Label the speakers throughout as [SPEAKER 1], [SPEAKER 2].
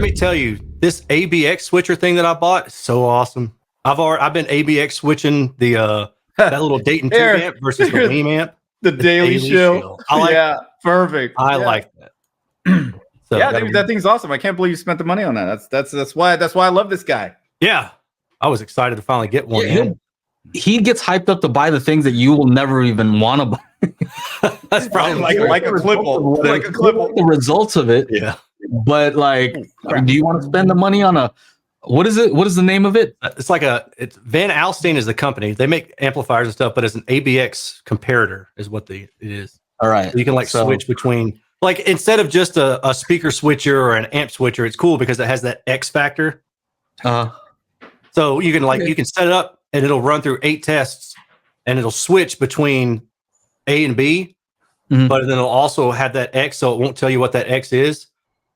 [SPEAKER 1] me tell you, this ABX switcher thing that I bought is so awesome. I've been ABX switching the that little Dayton tube amp versus the Weem amp.
[SPEAKER 2] The Daily Shield.
[SPEAKER 1] I like
[SPEAKER 2] perfect.
[SPEAKER 1] I like that. So
[SPEAKER 2] yeah, dude, that thing's awesome. I can't believe you spent the money on that. That's why I love this guy.
[SPEAKER 1] Yeah, I was excited to finally get one.
[SPEAKER 3] Yeah, he gets hyped up to buy the things that you will never even want to buy.
[SPEAKER 1] That's probably
[SPEAKER 2] like a Clipple. Like a Clipple.
[SPEAKER 3] The results of it.
[SPEAKER 1] Yeah.
[SPEAKER 3] But like, do you want to spend the money on a what is it? What is the name of it?
[SPEAKER 1] It's like it's Van Alstyne is the company. They make amplifiers and stuff, but it's an ABX comparator is what it is.
[SPEAKER 3] All right.
[SPEAKER 1] So you can switch between, like, instead of just a speaker switcher or an amp switcher, it's cool because it has that X factor. So you can you can set it up and it'll run through 8 tests and it'll switch between A and B, but then it'll also have that X, so it won't tell you what that X is.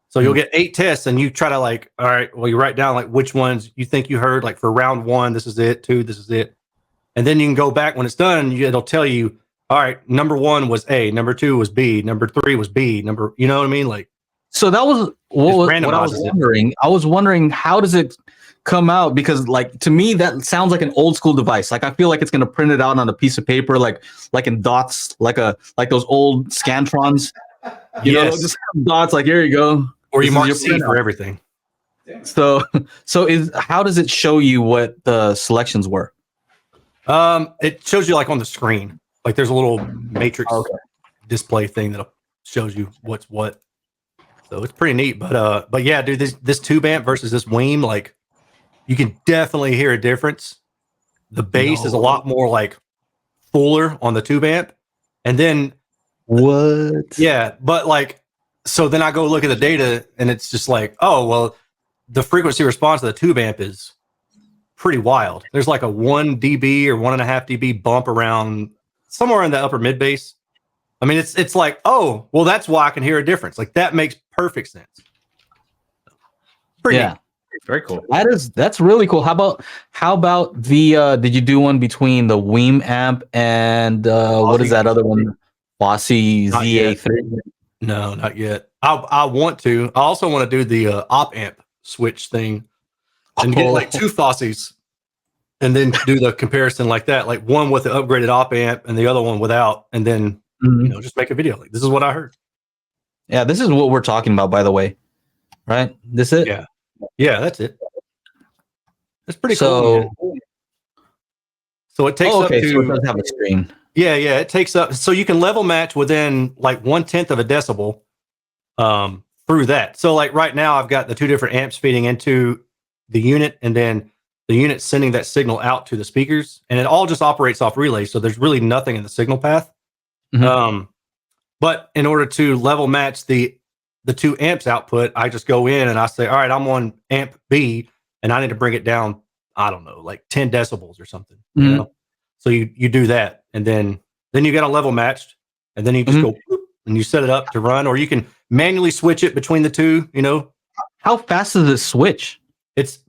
[SPEAKER 1] So you'll get 8 tests and you try to all right, well, you write down which ones you think you heard, for round 1, this is it, 2, this is it. And then you can go back when it's done, it'll tell you, all right, number 1 was A, number 2 was B, number 3 was B, you know what I mean?
[SPEAKER 3] So that was what I was wondering. I was wondering, how does it come out? Because to me, that sounds like an old school device. I feel like it's going to print it out on a piece of paper, like in dots, like those old Scantrons. You know, just dots. Here you go.
[SPEAKER 1] Or you mark C for everything.
[SPEAKER 3] So how does it show you what the selections were?
[SPEAKER 1] It shows you on the screen. There's a little matrix display thing that shows you what's what. So it's pretty neat. But yeah, dude, this tube amp versus this Weem, you can definitely hear a difference. The bass is a lot more fuller on the tube amp. And then
[SPEAKER 3] what?
[SPEAKER 1] Yeah, but so then I go look at the data and it's just oh, well, the frequency response of the tube amp is pretty wild. There's a 1 dB or 1.5 dB bump around somewhere in the upper mid bass. I mean, it's oh, well, that's why I can hear a difference. That makes perfect sense. Pretty neat.
[SPEAKER 2] Very cool.
[SPEAKER 3] That's really cool. How about the did you do one between the Weem amp and what is that other one? Bosse ZA3?
[SPEAKER 1] No, not yet. I want to. I also want to do the op amp switch thing and get 2 Fosses and then do the comparison like that, one with the upgraded op amp and the other one without, and then just make a video. This is what I heard.
[SPEAKER 3] Yeah, this is what we're talking about, by the way. Right? This it?
[SPEAKER 1] Yeah, that's it. That's pretty cool. So it takes up to.
[SPEAKER 3] So it does have a screen.
[SPEAKER 1] Yeah, it takes up, so you can level match within 1/10 of a decibel through that. So right now I've got the 2 different amps feeding into the unit, and then the unit sending that signal out to the speakers, and it all just operates off relay. So there's really nothing in the signal path. But in order to level match the 2 amps output, I just go in and I say, all right, I'm on amp B and I need to bring it down, I don't know, 10 decibels or something. You know? So you do that, and then you get a level matched, and then you just go and you set it up to run, or you can manually switch it between the 2.
[SPEAKER 3] How fast does it switch?
[SPEAKER 1] It's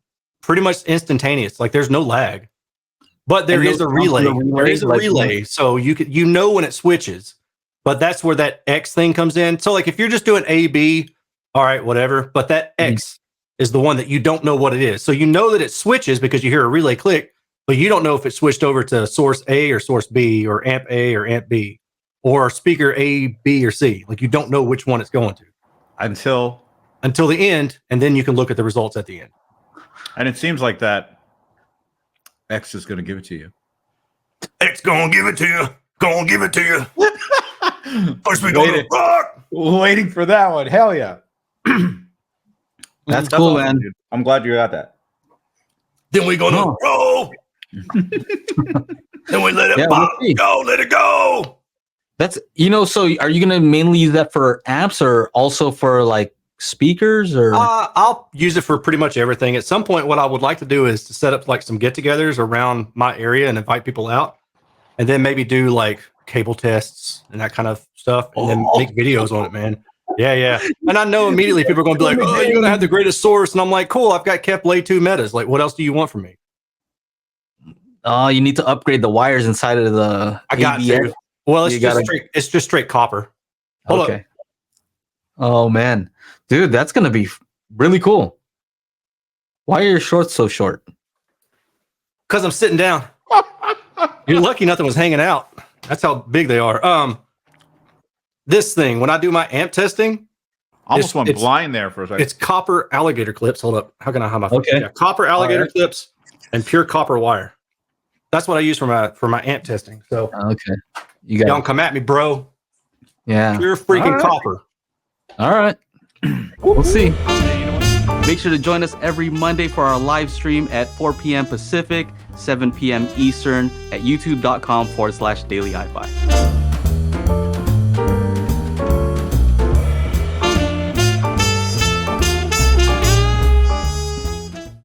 [SPEAKER 1] pretty much instantaneous. There's no lag, but there is a relay. There is a relay, so you know when it switches. But that's where that X thing comes in. So if you're just doing A, B, all right, whatever. But that X is the one that you don't know what it is. So you know that it switches because you hear a relay click, but you don't know if it switched over to source A or source B or amp A or amp B or speaker A, B, or C. You don't know which one it's going to
[SPEAKER 2] until
[SPEAKER 1] the end, and then you can look at the results at the end.
[SPEAKER 2] And it seems like that X is going to give it to you.
[SPEAKER 1] X going to give it to you. Going to give it to you. First we go to rock.
[SPEAKER 2] Waiting for that one. Hell yeah.
[SPEAKER 3] That's cool, awesome, man.
[SPEAKER 2] Dude. I'm glad you got that.
[SPEAKER 1] Then we go to roll. Then we let it pop. Go, let it go.
[SPEAKER 3] That's so are you gonna mainly use that for amps or also for speakers, or
[SPEAKER 1] I'll use it for pretty much everything. At some point, what I would like to do is to set up some get-togethers around my area and invite people out, and then maybe do cable tests and that kind of stuff, and then make videos on it, man. Yeah. And I know immediately people are going to be like, oh, you're going to have the greatest source. And I'm like, cool, I've got Kepler 2 metas. What else do you want from me?
[SPEAKER 3] Oh, you need to upgrade the wires inside of the
[SPEAKER 1] I got ABX. Well, it's just straight copper.
[SPEAKER 3] Okay. Oh, man. Dude, that's going to be really cool. Why are your shorts so short?
[SPEAKER 1] Because I'm sitting down. You're lucky nothing was hanging out. That's how big they are. This thing, when I do my amp testing,
[SPEAKER 2] almost went blind there for a second.
[SPEAKER 1] It's copper alligator clips. Hold up. How can I hide my phone?
[SPEAKER 3] Okay.
[SPEAKER 1] Yeah, copper alligator clips and pure copper wire. That's what I use for my amp testing. So
[SPEAKER 3] okay. You got
[SPEAKER 1] don't come at me, bro.
[SPEAKER 3] Yeah.
[SPEAKER 1] Pure freaking copper.
[SPEAKER 3] All right. We'll see.
[SPEAKER 4] Make sure to join us every Monday for our live stream at 4 p.m. Pacific, 7 p.m. Eastern at youtube.com/Daily HiFi.